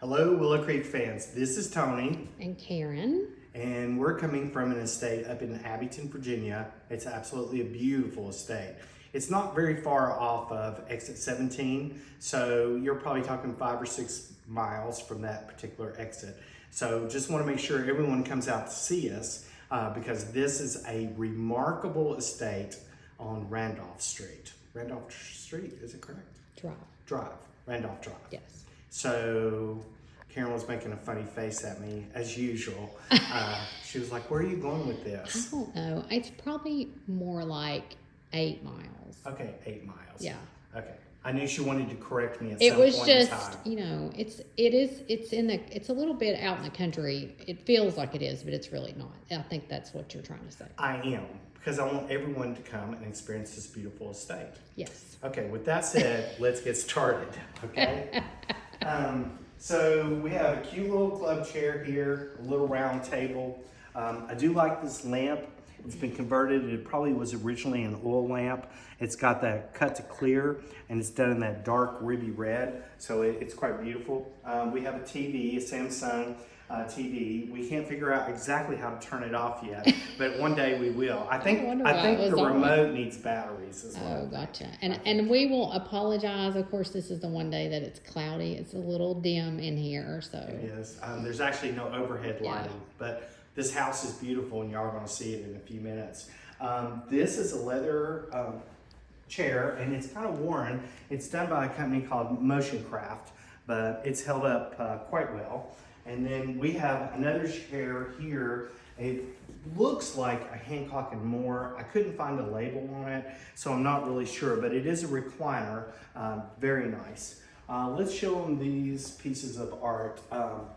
Hello, Willow Creek fans. This is Tony. And Karen. And we're coming from an estate up in Abington, Virginia. It's absolutely a beautiful estate. It's not very far off of exit 17, so you're probably talking 5 or 6 miles from that particular exit. So just want to make sure everyone comes out to see us because this is a remarkable estate on Randolph Street. Randolph Street, is it correct? Drive. Randolph Drive. Yes. So Karen was making a funny face at me as usual. She was like, where are you going with this? I don't know. It's probably more like 8 miles. Okay, 8 miles. Yeah. Okay. I knew she wanted to correct me at It some was point in just, time. it's a little bit out in the country. It feels like it is, but it's really not. I think that's what you're trying to say. I am, because I want everyone to come and experience this beautiful estate. Yes. Okay, with that said, let's get started, okay? So we have a cute little club chair here, a little round table. I do like this lamp. It's been converted. It probably was originally an oil lamp. It's got that cut to clear, and it's done in that dark ruby red, so it's quite beautiful. We have a TV, a Samsung TV. We can't figure out exactly how to turn it off yet, but one day we will. I think the remote needs batteries as well. Oh, gotcha. And we will apologize. Of course, this is the one day that it's cloudy. It's a little dim in here, so. It is. There's actually no overhead lighting, but this house is beautiful, and y'all are going to see it in a few minutes. This is a leather chair, and it's kind of worn. It's done by a company called Motion Craft, but it's held up quite well. And then we have another chair here. It looks like a Hancock and More. I couldn't find a label on it, so I'm not really sure, but it is a recliner, very nice. Let's show them these pieces of art.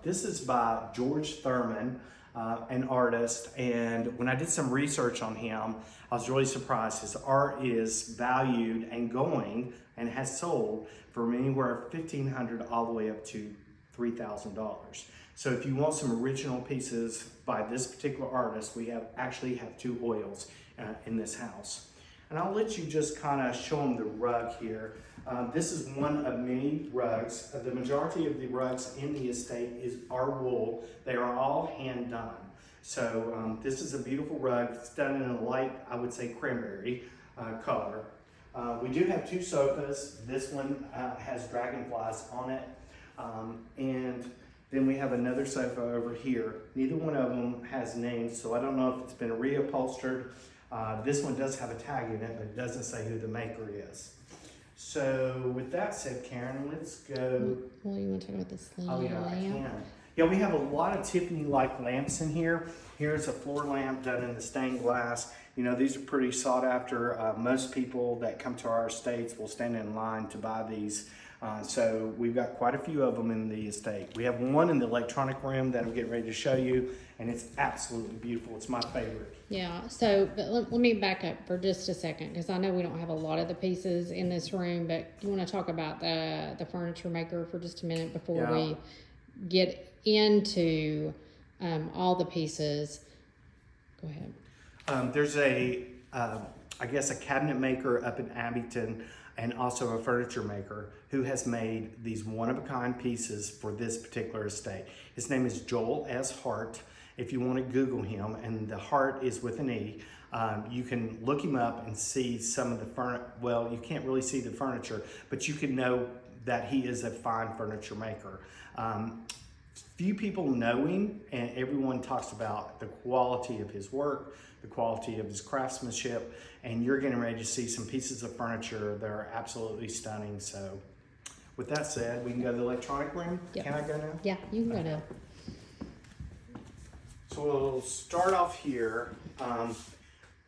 This is by George Thurman, an artist, and when I did some research on him, I was really surprised. His art is valued and going and has sold from anywhere $1,500 all the way up to $3,000. So if you want some original pieces by this particular artist, we actually have 2 oils in this house. And I'll let you just kind of show them the rug here. This is one of many rugs. The majority of the rugs in the estate are wool. They are all hand done. So this is a beautiful rug. It's done in a light, I would say, cranberry color. We do have 2 sofas. This one has dragonflies on it. And then we have another sofa over here. Neither one of them has names, so I don't know if it's been reupholstered. This one does have a tag in it, but it doesn't say who the maker is. So with that said, Karen, let's go. Well, you want to talk about this lamp? Oh yeah, I can. Yeah, we have a lot of Tiffany-like lamps in here. Here's a floor lamp done in the stained glass. You know, these are pretty sought after. Most people that come to our estates will stand in line to buy these. So we've got quite a few of them in the estate. We have one in the electronic room that I'm getting ready to show you, and it's absolutely beautiful. It's my favorite. Yeah, so but let me back up for just a second, because I know we don't have a lot of the pieces in this room, but you want to talk about the furniture maker for just a minute before we get into all the pieces. Go ahead. There's I guess a cabinet maker up in Abington, and also a furniture maker who has made these one-of-a-kind pieces for this particular estate. His name is Joel S. Hart. If you want to Google him, and the Hart is with an E, you can look him up and see some of the furniture. Well, you can't really see the furniture, but you can know that he is a fine furniture maker. Few people know him, and everyone talks about the quality of his work, the quality of his craftsmanship, and you're getting ready to see some pieces of furniture that are absolutely stunning. So with that said, we can go to the electronic room. Yep. Can I go now? Yeah, you can go now. So we'll start off here.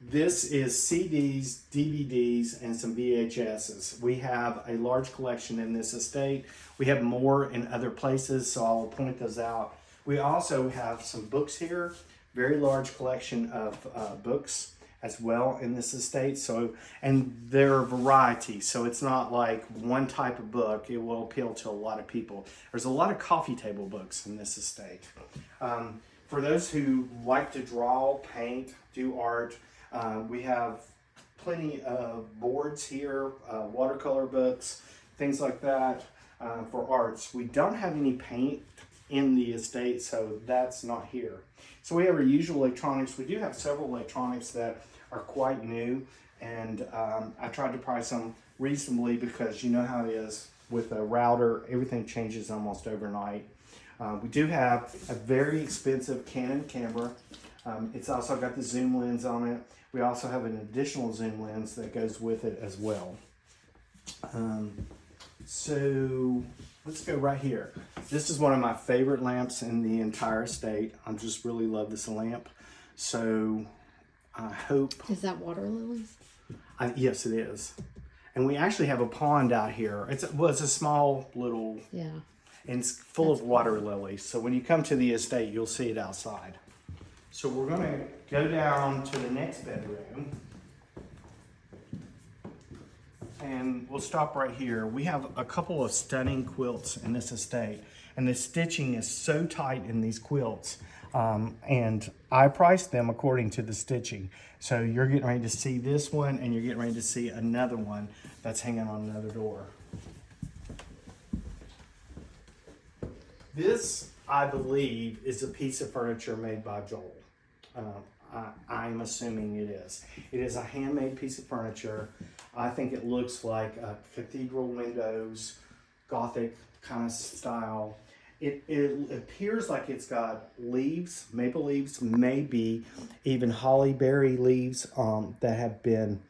This is CDs, DVDs, and some VHSs. We have a large collection in this estate. We have more in other places, so I'll point those out. We also have some books here, very large collection of books as well in this estate. So, and there are varieties, so it's not like one type of book. It will appeal to a lot of people. There's a lot of coffee table books in this estate. For those who like to draw, paint, do art, we have plenty of boards here, watercolor books, things like that. for arts. We don't have any paint in the estate, so that's not here. So we have our usual electronics. We do have several electronics that are quite new, and I tried to price them reasonably because you know how it is with a router, everything changes almost overnight. We do have a very expensive Canon camera. It's also got the zoom lens on it. We also have an additional zoom lens that goes with it as well. So let's go right here. This is one of my favorite lamps in the entire estate. I just really love this lamp. So I hope... Is that water lilies? Yes, it is. And we actually have a pond out here. It's a small little... Yeah. And it's full of water lilies. So when you come to the estate, you'll see it outside. So we're going to go down to the next bedroom. And we'll stop right here. We have a couple of stunning quilts in this estate. And the stitching is so tight in these quilts. And I priced them according to the stitching. So you're getting ready to see this one, and you're getting ready to see another one that's hanging on another door. This, I believe, is a piece of furniture made by Joel. I'm assuming it is. It is a handmade piece of furniture. I think it looks like cathedral windows, Gothic kind of style. It appears like it's got leaves, maple leaves, maybe even holly berry leaves that have been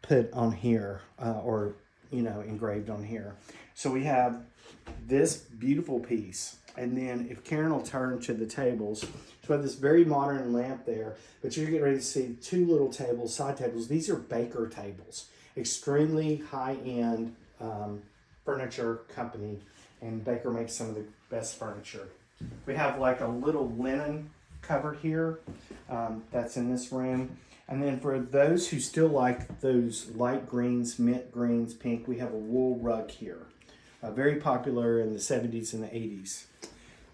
put on here or, engraved on here. So we have this beautiful piece. And then if Karen will turn to the tables, so we have this very modern lamp there, but you're getting ready to see two little tables, side tables. These are Baker tables, extremely high-end furniture company, and Baker makes some of the best furniture. We have like a little linen cupboard here that's in this room. And then for those who still like those light greens, mint greens, pink, we have a wool rug here. Very popular in the 70s and the 80s.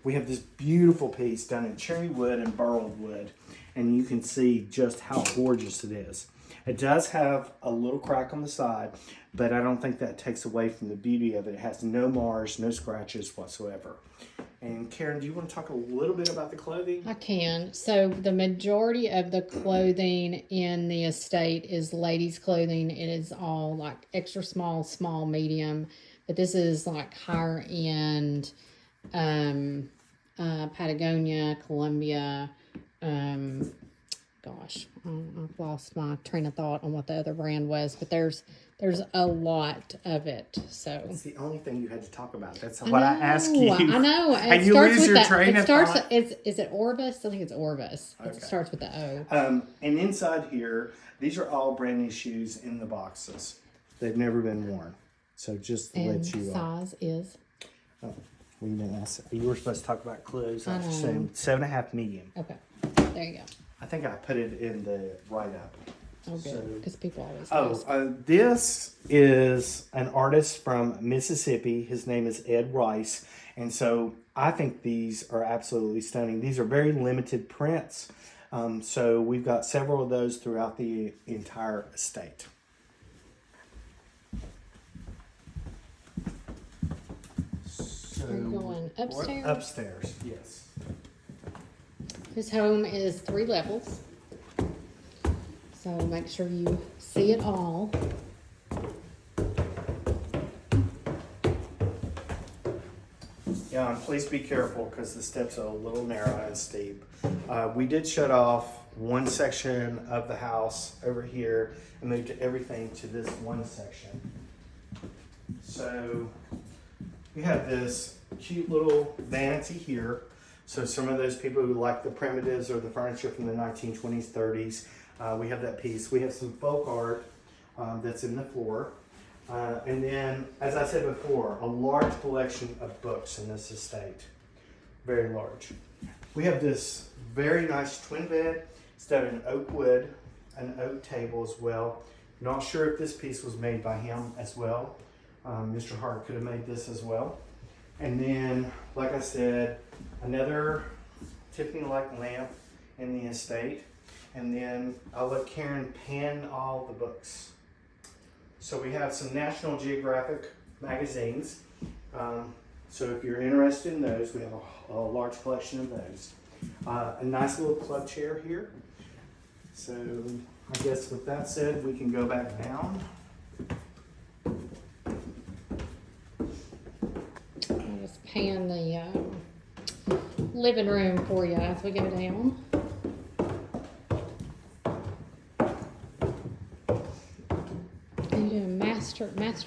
We have this beautiful piece done in cherry wood and burl wood, and you can see just how gorgeous it is. It does have a little crack on the side, but I don't think that takes away from the beauty of it. It has no mars, no scratches whatsoever. And Karen, do you want to talk a little bit about the clothing? I can. So the majority of the clothing in the estate is ladies' clothing. It is all like extra small, small, medium. But this is like higher end, Patagonia, Columbia. Gosh, I've lost my train of thought on what the other brand was. But there's a lot of it. So it's the only thing you had to talk about. That's what I asked you. I know. And you lose your train of thought. Is it Orvis? I think it's Orvis. Okay. It starts with the O. And inside here, these are all brand new shoes in the boxes. They've never been worn. So just to let you size is? Oh, we didn't ask. You were supposed to talk about clothes. I know. assumed 7.5 medium. Okay. There you go. I think I put it in the write-up. Oh, good. Because people always ask. This is an artist from Mississippi. His name is Ed Rice. And so I think these are absolutely stunning. These are very limited prints. So we've got several of those throughout the entire estate. So Are you going upstairs? Upstairs, yes. His home is 3 levels. So make sure you see it all. Yeah, and please be careful because the steps are a little narrow and steep. We did shut off one section of the house over here and moved everything to this one section. So we have this cute little vanity here. So some of those people who like the primitives or the furniture from the 1920s, 30s, we have that piece. We have some folk art that's in the floor. And then, as I said before, a large collection of books in this estate. Very large. We have this very nice twin bed. It's done in oak wood, an oak table as well. Not sure if this piece was made by him as well. Mr. Hart could have made this as well. And then, like I said, another Tiffany-like lamp in the estate. And then I'll let Karen pan all the books. So we have some National Geographic magazines. So if you're interested in those, we have a large collection of those. A nice little club chair here. So I guess with that said, we can go back down. I'll just pan the living room for you as we go down. Are you doing master next?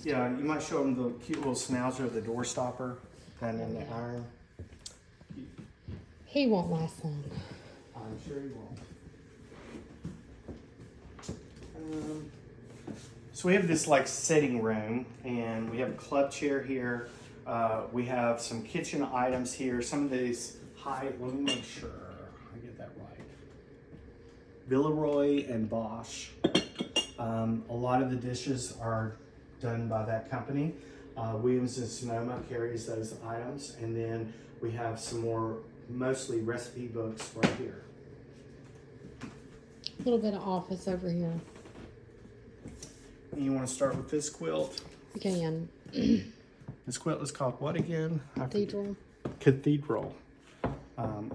Yeah, you might show them the cute little schnauzer of the door stopper and then the iron. He won't last long. I'm sure you won't. So we have this like sitting room, and we have a club chair here. We have some kitchen items here. Some of these let me make sure I get that right. Villeroy and Bosch. A lot of the dishes are done by that company. Williams and Sonoma carries those items, and then we have some more mostly recipe books right here. A little bit of office over here. And you want to start with this quilt? You can. This quilt is called what again? Cathedral. Cathedral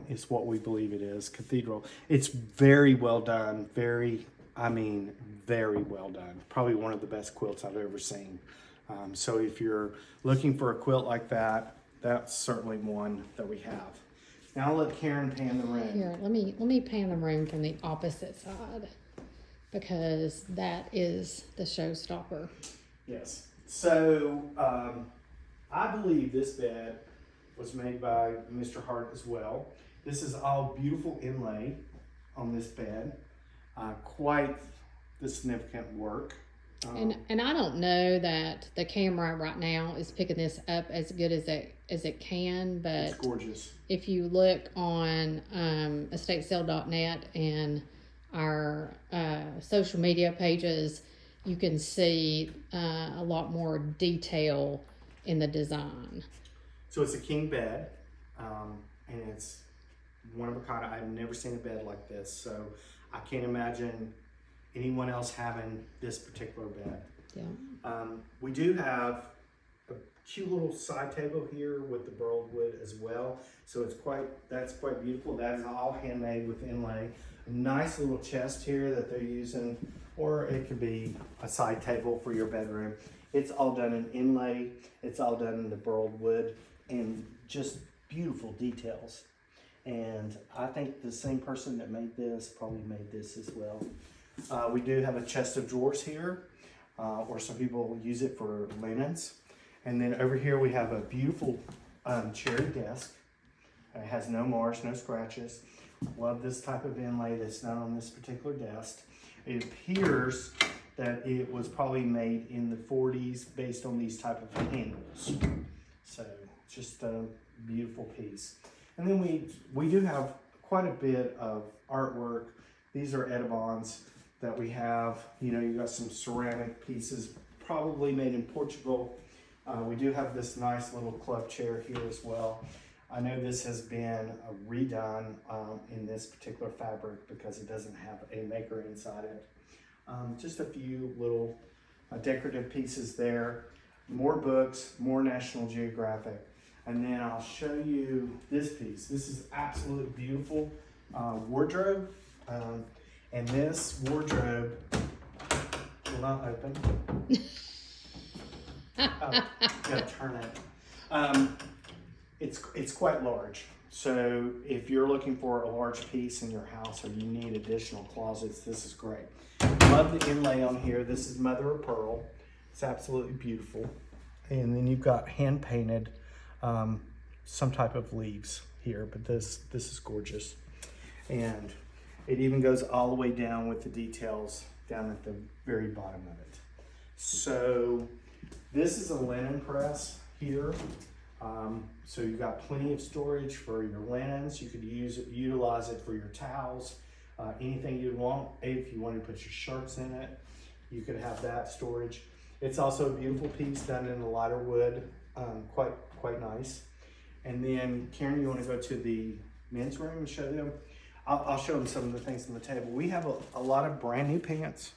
is what we believe it is. Cathedral. It's very well done. Very well done. Probably one of the best quilts I've ever seen. So if you're looking for a quilt like that, that's certainly one that we have. Now I'll let Karen pan the room. Here, let me pan the room from the opposite side, because that is the showstopper. Yes. So I believe this bed was made by Mr. Hart as well. This is all beautiful inlay on this bed. Quite the significant work. And I don't know that the camera right now is picking this up as good as it can, but it's gorgeous. If you look on estatesale.net and our social media pages, you can see a lot more detail in the design. So it's a king bed, and it's one of a kind. I've never seen a bed like this, so I can't imagine anyone else having this particular bed. Yeah. We do have a cute little side table here with the burled wood as well. So that's quite beautiful. That is all handmade with inlay. A nice little chest here that they're using, or it could be a side table for your bedroom. It's all done in inlay. It's all done in the burled wood, and just beautiful details. And I think the same person that made this probably made this as well. We do have a chest of drawers here, or some people use it for linens. And then over here we have a beautiful cherry desk. It has no marks, no scratches. Love this type of inlay that's done on this particular desk. It appears that it was probably made in the 40s based on these type of handles. So just a beautiful piece. And then we do have quite a bit of artwork. These are Edibons that we have. You know, you got some ceramic pieces, probably made in Portugal. We do have this nice little club chair here as well. I know this has been redone in this particular fabric because it doesn't have a maker inside it. Just a few little decorative pieces there. More books, more National Geographic. And then I'll show you this piece. This is absolutely beautiful wardrobe. And this wardrobe will not open. Gotta turn it. It's quite large. So if you're looking for a large piece in your house or you need additional closets, this is great. Love the inlay on here. This is mother of pearl. It's absolutely beautiful. And then you've got hand painted some type of leaves here, but this is gorgeous. And it even goes all the way down with the details down at the very bottom of it. So this is a linen press here. So you've got plenty of storage for your linens. You could utilize it for your towels, anything you'd want. If you wanted to put your shirts in it, you could have that storage. It's also a beautiful piece done in a lighter wood, quite nice. And then Karen, you want to go to the men's room and show them? I'll show them some of the things on the table. We have a lot of brand new pants.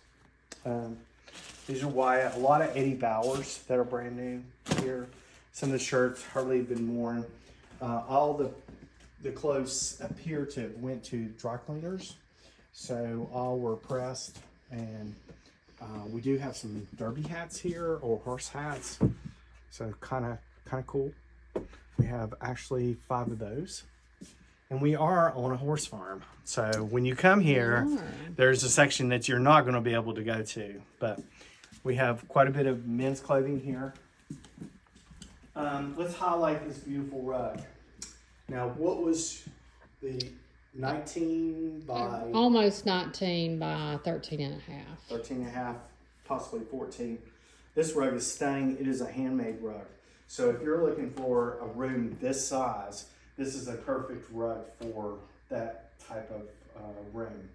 These are Wyatt, a lot of Eddie Bowers that are brand new here. Some of the shirts hardly been worn. All the clothes appear to have went to dry cleaners, so all were pressed. And we do have some derby hats here, or horse hats, so kind of cool. We have actually 5 of those. And we are on a horse farm. So when you come here, there's a section that you're not going to be able to go to. But we have quite a bit of men's clothing here. Let's highlight this beautiful rug. Now, what was the 19 by... Almost 19 by 13 and a half. 13 and a half, possibly 14. This rug is stunning. It is a handmade rug. So if you're looking for a room this size, this is a perfect rug for that type of room.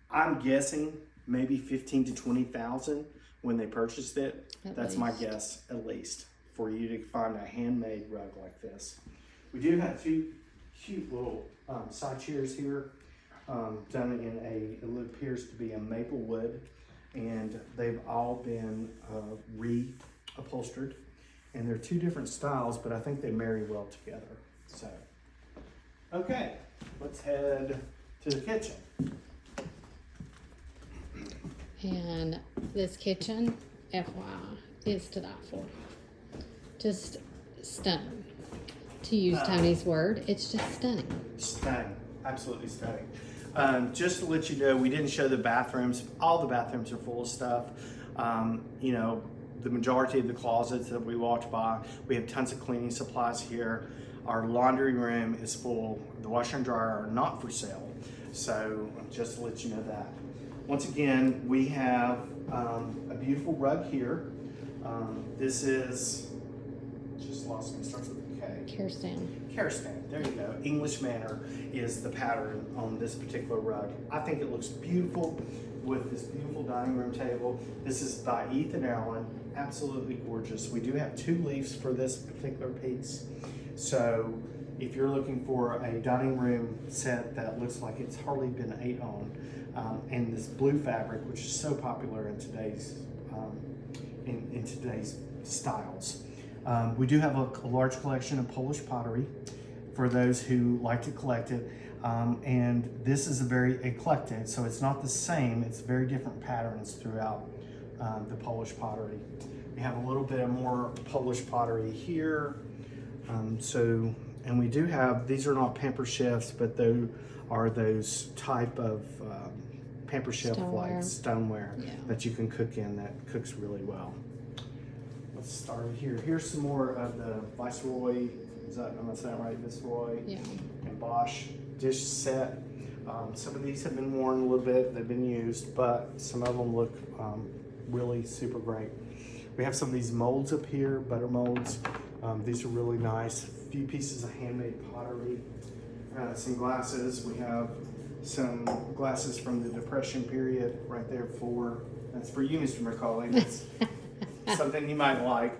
I'm guessing maybe 15 to 20,000 when they purchased it. That's my guess, at least, for you to find a handmade rug like this. We do have 2 cute little side chairs here, done in it appears to be a maple wood, and they've all been re-upholstered. And they're 2 different styles, but I think they marry well together. So, okay, let's head to the kitchen. And this kitchen, FYI, is to die for. Just stunning. To use Tony's word, it's just stunning. Stunning, absolutely stunning. Just to let you know, we didn't show the bathrooms. All the bathrooms are full of stuff. You know, the majority of the closets that we walked by, we have tons of cleaning supplies here. Our laundry room is full. The washer and dryer are not for sale. So just to let you know that. Once again, we have a beautiful rug here. This is, just lost me, starts with a K. Kirsten, there you go. English Manor is the pattern on this particular rug. I think it looks beautiful with this beautiful dining room table. This is by Ethan Allen, absolutely gorgeous. We do have 2 leaves for this particular piece. So if you're looking for a dining room set that looks like it's hardly been ate on, and this blue fabric, which is so popular in today's styles. We do have a large collection of Polish pottery for those who like to collect it. And this is a very eclectic, so it's not the same, it's very different patterns throughout the Polish pottery. We have a little bit of more Polish pottery here. And we do have, these are not pamper chefs, but they are those type of pamper chef like stoneware that you can cook in that cooks really well. Let's start here. Here's some more of the Viceroy, am I saying that right? Viceroy and Bosch dish set. Some of these have been worn a little bit, they've been used, but some of them look really super great. We have some of these molds up here, butter molds. These are really nice. A few pieces of handmade pottery. Some glasses. We have some glasses from the Depression period right there that's for you, Mr. McCauley. That's something you might like.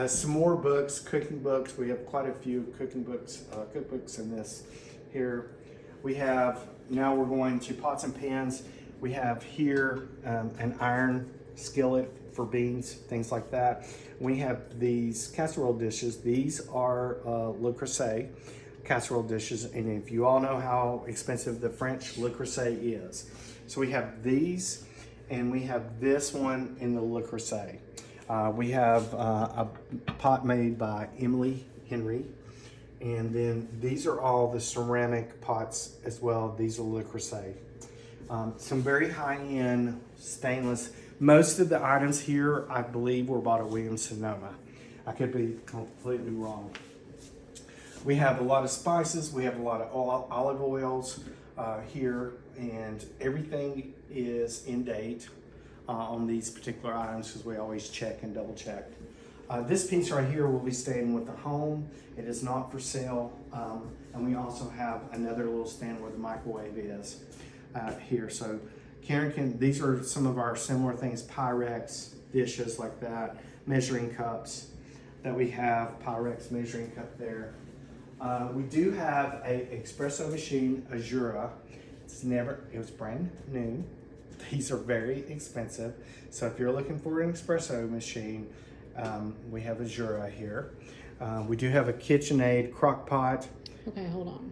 Some more books, cooking books. We have quite a few cooking books, cookbooks in this here. We have, now we're going to pots and pans. We have here an iron skillet for beans, things like that. We have these casserole dishes. These are Le Creuset casserole dishes, and if you all know how expensive the French Le Creuset is. So we have these, and we have this one in the Le Creuset. We have a pot made by Emily Henry, and then these are all the ceramic pots as well. These are Le Creuset. Some very high-end stainless. Most of the items here, I believe, were bought at Williams-Sonoma. I could be completely wrong. We have a lot of spices. We have a lot of olive oils here, and everything is in date on these particular items because we always check and double check. This piece right here will be staying with the home. It is not for sale. And we also have another little stand where the microwave is here. So Karen these are some of our similar things, Pyrex dishes like that, measuring cups that we have, Pyrex measuring cup there. We do have a espresso machine, Azura. It was brand new. These are very expensive. So if you're looking for an espresso machine, We have a Jura here. We do have a KitchenAid crock pot. Okay, hold on.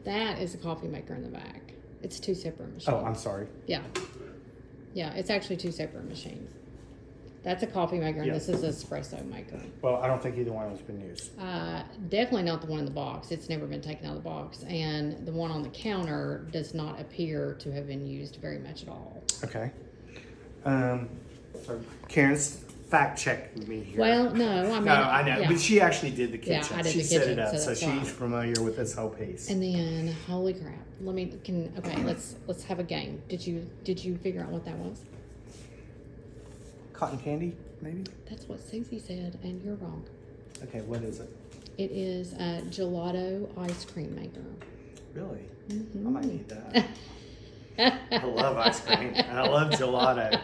That is a coffee maker in the back. It's two separate machines. Oh, I'm sorry. Yeah. Yeah, it's actually two separate machines. That's a coffee maker, and Yeah. this is an espresso maker. Well, I don't think either one has been used. Definitely not the one in the box. It's never been taken out of the box. And the one on the counter does not appear to have been used very much at all. Okay. So Karen's fact checking me here. Well, no, I mean. No, I know, yeah. but she actually did the kitchen. Yeah, I did She the set kitchen, it up, so so that's she's fine. familiar with this whole piece. And then, holy crap! Okay, let's have a game. Did you figure out what that was? Cotton candy, maybe? That's what Susie said, and you're wrong. Okay, what is it? It is a gelato ice cream maker. Really? Mhm. I might need that. I love ice cream, and I love gelato.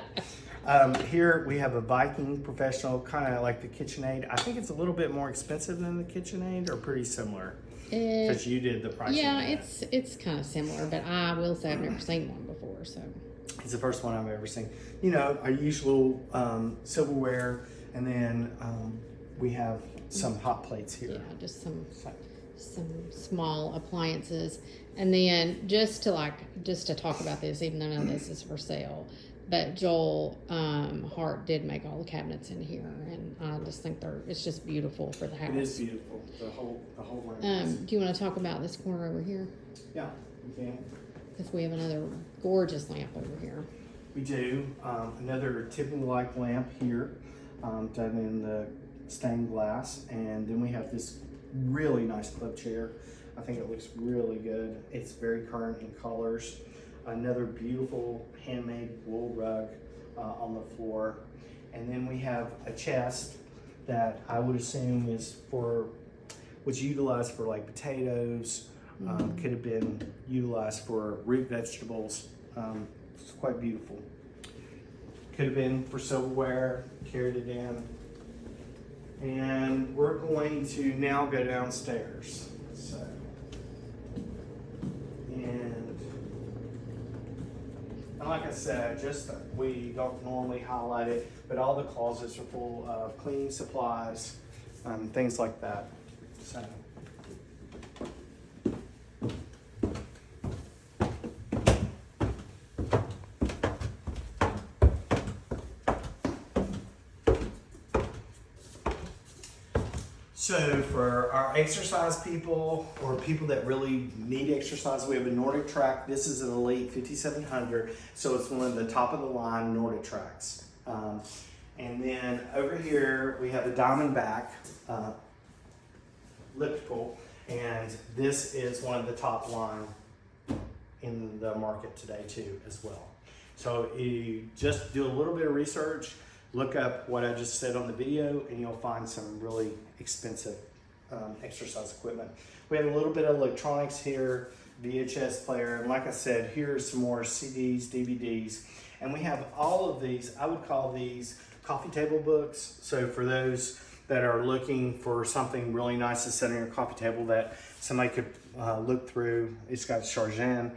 Here we have a Viking Professional, kind of like the KitchenAid. I think it's a little bit more expensive than the KitchenAid, or pretty similar. Because you did the pricing. Yeah, of that. it's kind of similar, but I will say I've never seen one before. So It's the first one I've ever seen. You know, our usual silverware, and then we have some hot plates here. yeah, just some small appliances, and then just to talk about this, even though none of this is for sale. But Joel Hart did make all the cabinets in here, and I just think it's just beautiful for the house. It is beautiful. The whole room. Is. Do you want to talk about this corner over here? Yeah, we can. Because we have another gorgeous lamp over here. We do. Another Tiffany-like lamp here, done in the stained glass, and then we have this really nice club chair. I think it looks really good. It's very current in colors. Another beautiful handmade wool rug on the floor. And then we have a chest that I would assume was utilized for like potatoes, could have been utilized for root vegetables. It's quite beautiful. Could have been for silverware, carried it in. And we're going to now go downstairs. So, and like I said, we don't normally highlight it, but all the closets are full of cleaning supplies, things like that. So. So for our exercise people or people that really need exercise, we have a Nordic track. This is an Elite 5700, so it's one of the top of the line Nordic tracks. And then over here we have a Diamondback elliptical, and this is one of the top line in the market today too as well. So you just do a little bit of research, look up what I just said on the video, and you'll find some really expensive exercise equipment. We have a little bit of electronics here, VHS player, and like I said, here's some more CDs, DVDs, and we have all of these. I would call these coffee table books. So for those that are looking for something really nice to set on your coffee table that somebody could look through, it's got Chardin,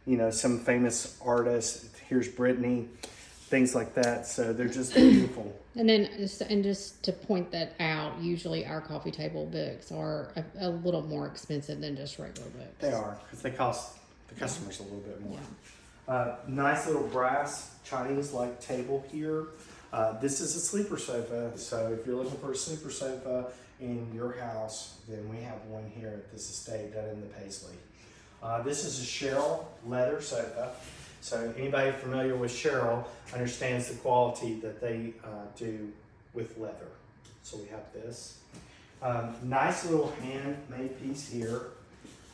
you know, some famous artists. Here's Britney. Things like that, so they're just beautiful. And then, just to point that out, usually our coffee table books are a little more expensive than just regular books. They are, because they cost the customers a little bit more. Yeah. Nice little brass Chinese-like table here. This is a sleeper sofa, so if you're looking for a sleeper sofa in your house, then we have one here at this estate done in the Paisley. This is a Cheryl leather sofa. So anybody familiar with Cheryl understands the quality that they do with leather. So we have this. Nice little handmade piece here.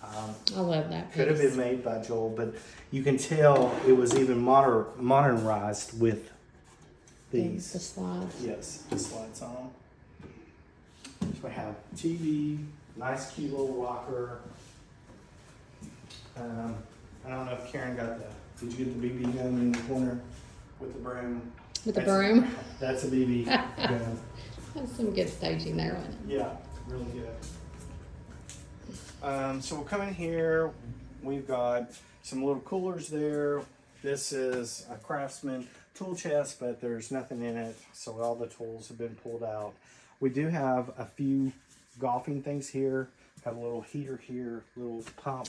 I love that piece. Could have been made by Joel, but you can tell it was even modernized with these. The slides. Yes, the slides on. So we have TV, nice cute little rocker. I don't know if Karen got did you get the BB gun in the corner with the broom? With the broom? That's a BB gun. That's some good staging there, wasn't it? Yeah, really good. So we'll come in here. We've got some little coolers there. This is a Craftsman tool chest, but there's nothing in it, so all the tools have been pulled out. We do have a few golfing things here. Have a little heater here, little pump.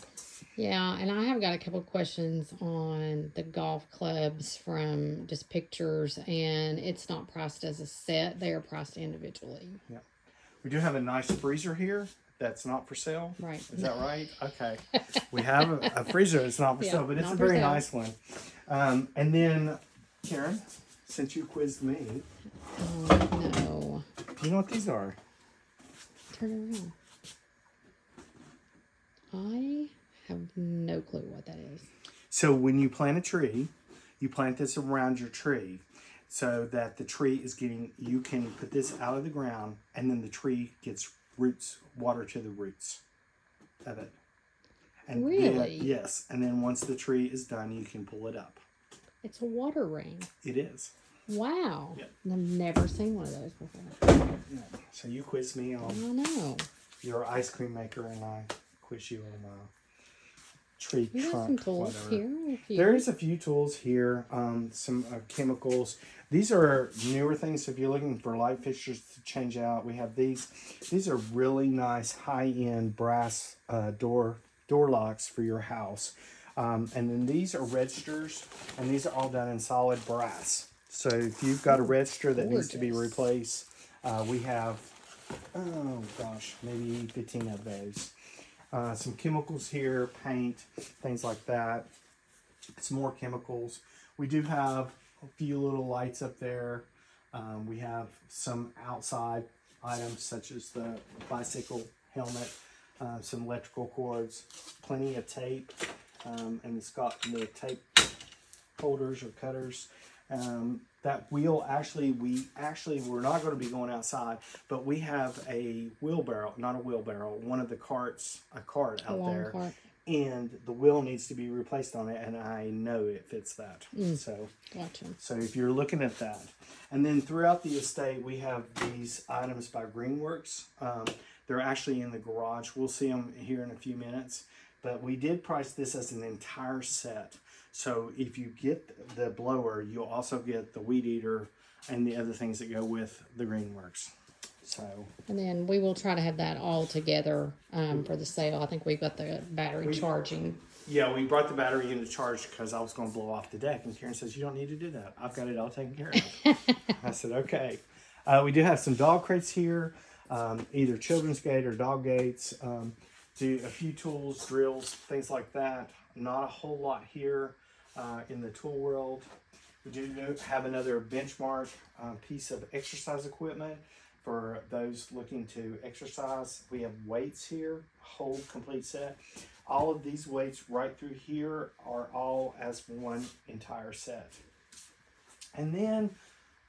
Yeah, and I have got a couple of questions on the golf clubs from just pictures, and it's not priced as a set. They are priced individually. Yeah. We do have a nice freezer here that's not for sale. Right. Is that right? Okay. We have a freezer that's not for sale, but it's a very nice one. And then, Karen, since you quizzed me. Oh, no. Do you know what these are? Turn it around. I have no clue what that is. So when you plant a tree, you plant this around your tree so that the tree is you can put this out of the ground and then the tree gets roots, water to the roots of it. And really? Yes. And then once the tree is done, you can pull it up. It's a water ring. It is. Wow. Yep. I've never seen one of those before. Yeah. So you quiz me I on know. your ice cream maker and I quiz you on tree We got trunk, some tools whatever. here. There's a few tools here, some chemicals. These are newer things. So if you're looking for light fixtures to change out, we have these. These are really nice high-end brass door locks for your house. And then these are registers, and these are all done in solid brass. So if you've got a register that needs to be replaced, we have, oh gosh, maybe 15 of those. Some chemicals here, paint, things like that. Some more chemicals. We do have a few little lights up there. We have some outside items such as the bicycle helmet, some electrical cords, plenty of tape, and it's got the tape holders or cutters. That wheel, we're not going to be going outside, but we have a wheelbarrow, not a wheelbarrow, one of the carts, a cart out there. Cart. And the wheel needs to be replaced on it, and I know it fits that. So, Gotcha. So if you're looking at that. And then throughout the estate, we have these items by Greenworks. They're actually in the garage. We'll see them here in a few minutes. But we did price this as an entire set. So if you get the blower, you'll also get the weed eater and the other things that go with the Greenworks. So. And then we will try to have that all together for the sale. I think we've got the battery charging. Yeah, we brought the battery into charge because I was going to blow off the deck. And Karen says, you don't need to do that. I've got it all taken care of. I said, okay. We do have some dog crates here, either children's gate or dog gates. Do a few tools, drills, things like that. Not a whole lot here in the tool world. We do have another benchmark piece of exercise equipment for those looking to exercise. We have weights here, whole complete set. All of these weights right through here are all as one entire set. And then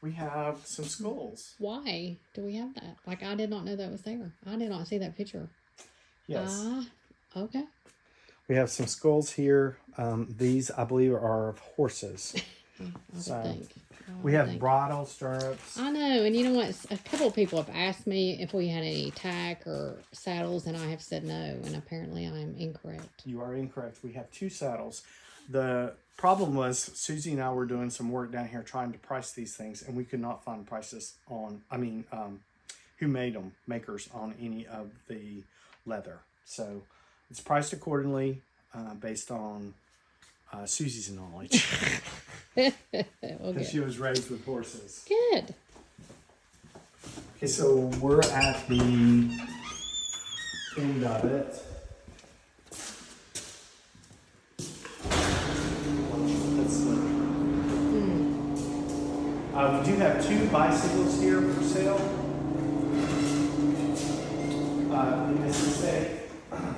we have some skulls. Why do we have that? Like, I did not know that was there. I did not see that picture. Yes. Okay. We have some skulls here. These, I believe, are of horses. I would think. We have bridle stirrups. I know, and you know what? A couple of people have asked me if we had any tack or saddles, and I have said no, and apparently I am incorrect. You are incorrect. We have two saddles. The problem was Susie and I were doing some work down here trying to price these things, and we could not find prices on, who made them, makers on any of the leather. So it's priced accordingly based on Susie's knowledge. Because she was raised with horses. Good. Okay, so we're at the end of it. We do have two bicycles here for sale in this estate.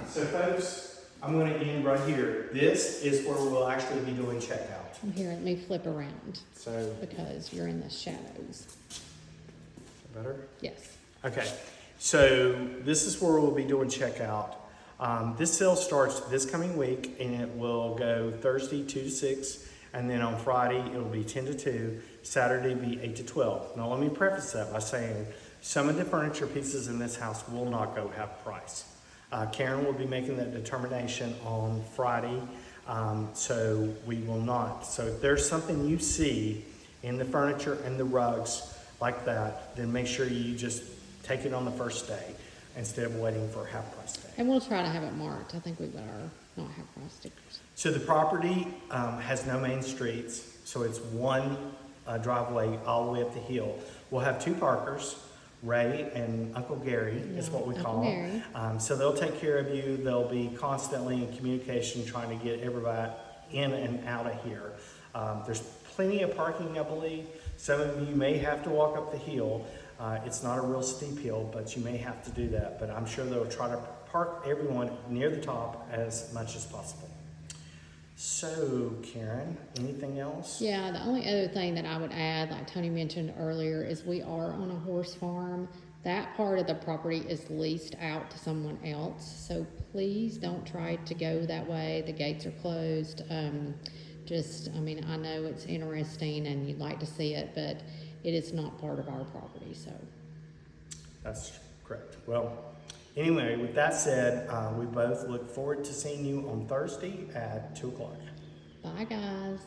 So folks, I'm going to end right here. This is where we'll actually be doing checkout. Here, let me flip around. So, because you're in the shadows. better? Yes. Okay, so this is where we'll be doing checkout. This sale starts this coming week, and it will go Thursday 2 to 6, and then on Friday it'll be 10 to 2, Saturday will be 8 to 12. Now let me preface that by saying some of the furniture pieces in this house will not go half price. Karen will be making that determination on Friday, so we will not. So if there's something you see in the furniture and the rugs like that, then make sure you just take it on the first day instead of waiting for a half price day. And we'll try to have it marked. I think we better not have price stickers. So the property has no main streets, so it's one driveway all the way up the hill. We'll have 2 parkers, Ray and Uncle Gary is what we call them. So they'll take care of you. They'll be constantly in communication trying to get everybody in and out of here. There's plenty of parking, I believe. Some of you may have to walk up the hill. It's not a real steep hill, but you may have to do that. But I'm sure they'll try to park everyone near the top as much as possible. So, Karen, anything else? Yeah, the only other thing that I would add, like Tony mentioned earlier, is we are on a horse farm. That part of the property is leased out to someone else. So please don't try to go that way. The gates are closed. I know it's interesting and you'd like to see it, but it is not part of our property, so. That's correct. Well, anyway, with that said, we both look forward to seeing you on Thursday at 2 o'clock. Bye, guys.